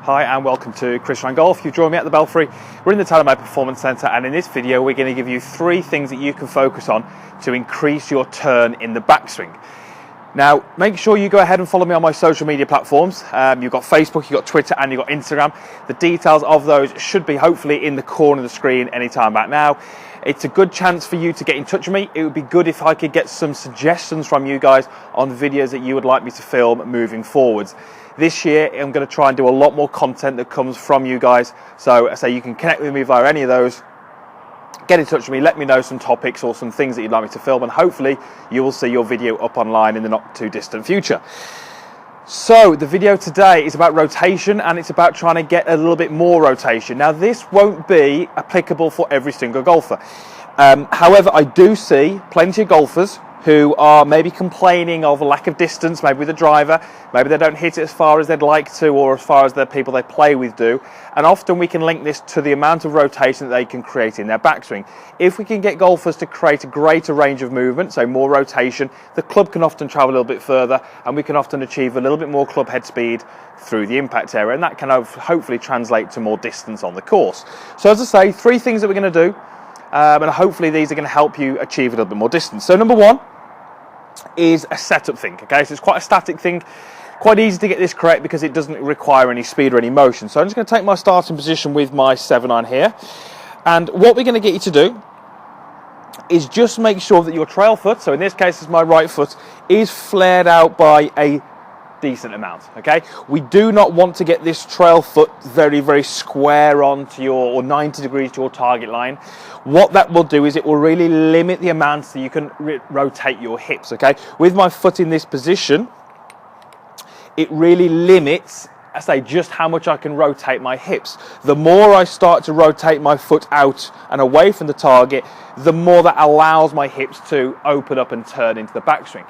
Hi and welcome to Chris RYan Golf. You've joined me at the Belfry. We're in the turnm Performance Centre, and in this video we're going to give you 3 things that you can focus on to increase your turn in the backswing. Now, make sure you go ahead and follow me on my social media platforms. You've got Facebook, you've got Twitter, and you've got Instagram. The details of those should be hopefully in the corner of the screen anytime back now. It's a good chance for you to get in touch with me. It would be good if I could get some suggestions from you guys on videos that you would like me to film moving forwards. This year, I'm going to try and do a lot more content that comes from you guys. So I say you can connect with me via any of those. Get in touch with me, let me know some topics or some things that you'd like me to film, and hopefully you will see your video up online in the not too distant future. So the video today is about rotation, and it's about trying to get a little bit more rotation. Now, this won't be applicable for every single golfer. However, I do see plenty of golfers who are maybe complaining of a lack of distance, maybe with a driver, maybe they don't hit it as far as they'd like to, or as far as the people they play with do. And often we can link this to the amount of rotation that they can create in their backswing. If we can get golfers to create a greater range of movement, so more rotation, the club can often travel a little bit further, and we can often achieve a little bit more club head speed through the impact area, and that can hopefully translate to more distance on the course. So as I say, 3 things that we're going to do, and hopefully these are going to help you achieve a little bit more distance. So number 1 is a setup thing, okay? So it's quite a static thing, quite easy to get this correct because it doesn't require any speed or any motion. So I'm just going to take my starting position with my 7-iron here, and what we're going to get you to do is just make sure that your trail foot, so in this case it's my right foot, is flared out by a decent amount, okay? We do not want to get this trail foot very, very square onto your, or 90 degrees to your target line. What that will do is it will really limit the amount that you can rotate your hips, okay? With my foot in this position, it really limits, I say, just how much I can rotate my hips. The more I start to rotate my foot out and away from the target, the more that allows my hips to open up and turn into the backswing.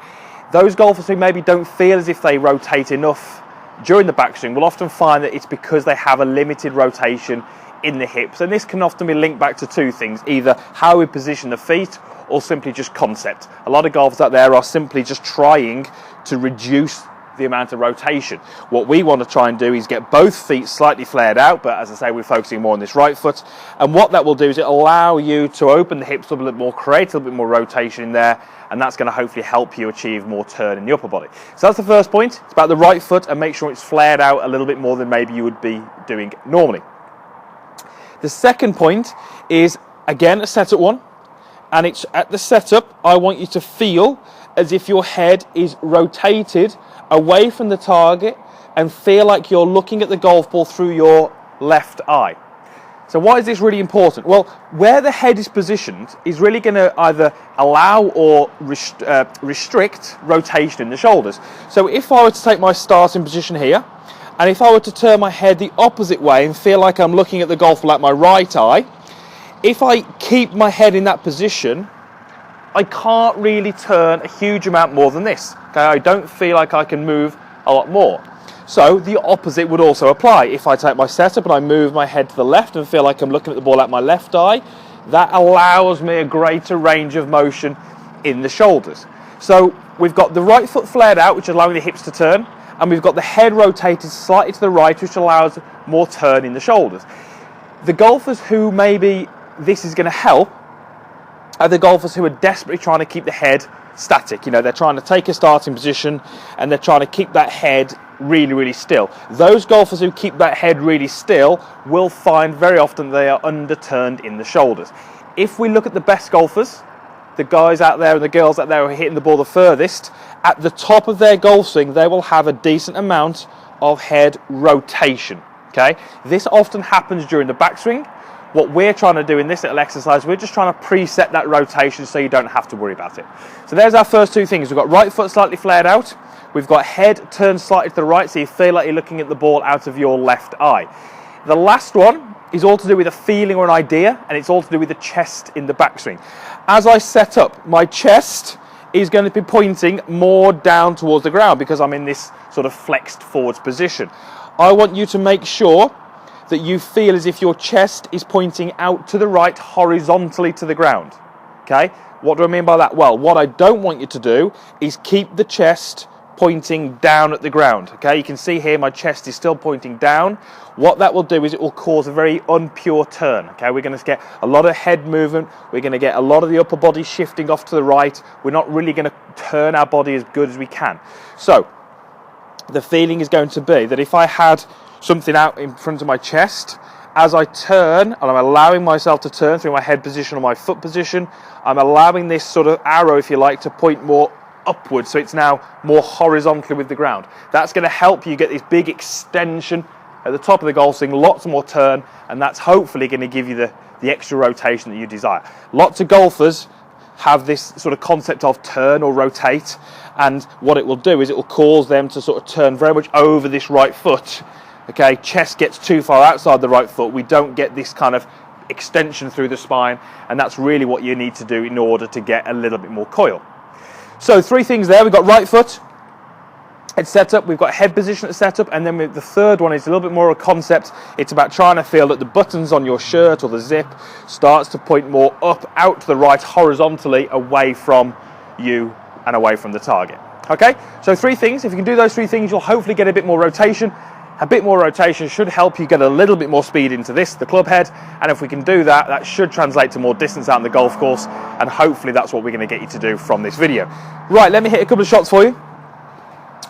Those golfers who maybe don't feel as if they rotate enough during the backswing will often find that it's because they have a limited rotation in the hips, and this can often be linked back to 2 things: either how we position the feet or simply just concept. A lot of golfers out there are simply just trying to reduce the amount of rotation. What we want to try and do is get both feet slightly flared out, but as I say, we're focusing more on this right foot, and what that will do is it allow you to open the hips a little bit more, create a little bit more rotation in there, and that's going to hopefully help you achieve more turn in the upper body. So that's the first point. It's about the right foot, and make sure it's flared out a little bit more than maybe you would be doing normally. The second point is, again, a setup one, and it's at the setup, I want you to feel as if your head is rotated away from the target and feel like you're looking at the golf ball through your left eye. So why is this really important? Well, where the head is positioned is really going to either allow or restrict rotation in the shoulders. So if I were to take my starting position here, and if I were to turn my head the opposite way and feel like I'm looking at the golf ball at my right eye, if I keep my head in that position, I can't really turn a huge amount more than this. Okay, I don't feel like I can move a lot more. So the opposite would also apply. If I take my setup and I move my head to the left and feel like I'm looking at the ball at my left eye, that allows me a greater range of motion in the shoulders. So we've got the right foot flared out, which is allowing the hips to turn, and we've got the head rotated slightly to the right, which allows more turn in the shoulders. The golfers who maybe this is going to help are the golfers who are desperately trying to keep the head static. You know, they're trying to take a starting position and they're trying to keep that head really, really still. Those golfers who keep that head really still will find very often they are underturned in the shoulders. If we look at the best golfers, the guys out there and the girls out there who are hitting the ball the furthest, at the top of their golf swing, they will have a decent amount of head rotation. Okay, this often happens during the backswing. What we're trying to do in this little exercise, we're just trying to preset that rotation so you don't have to worry about it. So there's our first 2 things. We've got right foot slightly flared out. We've got head turned slightly to the right, so you feel like you're looking at the ball out of your left eye. The last one is all to do with a feeling or an idea, and it's all to do with the chest in the backswing. As I set up, my chest is going to be pointing more down towards the ground because I'm in this sort of flexed forwards position. I want you to make sure that you feel as if your chest is pointing out to the right horizontally to the ground. Okay, what do I mean by that? Well, what I don't want you to do is keep the chest pointing down at the ground. Okay, you can see here my chest is still pointing down. What that will do is it will cause a very unpure turn. Okay, we're going to get a lot of head movement, we're going to get a lot of the upper body shifting off to the right. We're not really going to turn our body as good as we can. So the feeling is going to be that if I had something out in front of my chest, as I turn, and I'm allowing myself to turn through my head position or my foot position, I'm allowing this sort of arrow, if you like, to point more upwards, so it's now more horizontally with the ground. That's going to help you get this big extension at the top of the golf swing, lots more turn, and that's hopefully going to give you the extra rotation that you desire. Lots of golfers have this sort of concept of turn or rotate, and what it will do is it will cause them to sort of turn very much over this right foot. Okay, chest gets too far outside the right foot, we don't get this kind of extension through the spine, and that's really what you need to do in order to get a little bit more coil. So 3 things there. We've got right foot, it's set up, we've got head position that's set up, and then the third one is a little bit more of a concept. It's about trying to feel that the buttons on your shirt or the zip starts to point more up, out to the right, horizontally, away from you and away from the target. Okay, so 3 things. If you can do those 3 things, you'll hopefully get a bit more rotation. A bit more rotation should help you get a little bit more speed into the club head, and if we can do that, that should translate to more distance out in the golf course, and hopefully that's what we're going to get you to do from this video. Right, let me hit a couple of shots for you.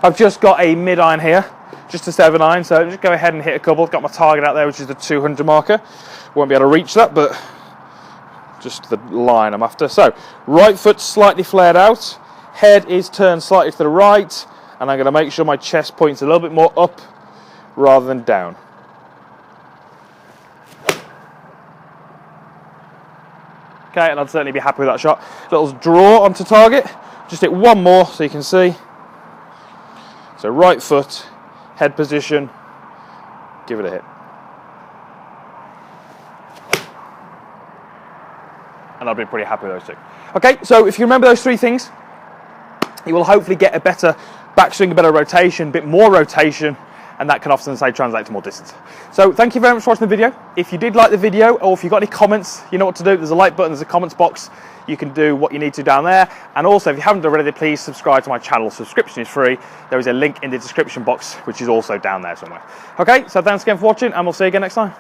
I've just got a mid-iron here, just a 7-iron, so just go ahead and hit a couple. Got my target out there, which is the 200 marker. Won't be able to reach that, but just the line I'm after. So, right foot slightly flared out, head is turned slightly to the right, and I'm going to make sure my chest points a little bit more up rather than down. Okay, and I'd certainly be happy with that shot. Little draw onto target. Just hit one more so you can see. So right foot, head position, give it a hit. And I'll be pretty happy with those 2. Okay, so if you remember those 3 things, you will hopefully get a better backswing, a better rotation, a bit more rotation, and that can often translate to more distance. So thank you very much for watching the video. If you did like the video, or if you've got any comments, you know what to do. There's a like button, there's a comments box. You can do what you need to down there. And also, if you haven't already, please subscribe to my channel. Subscription is free. There is a link in the description box, which is also down there somewhere. Okay, so thanks again for watching, and we'll see you again next time.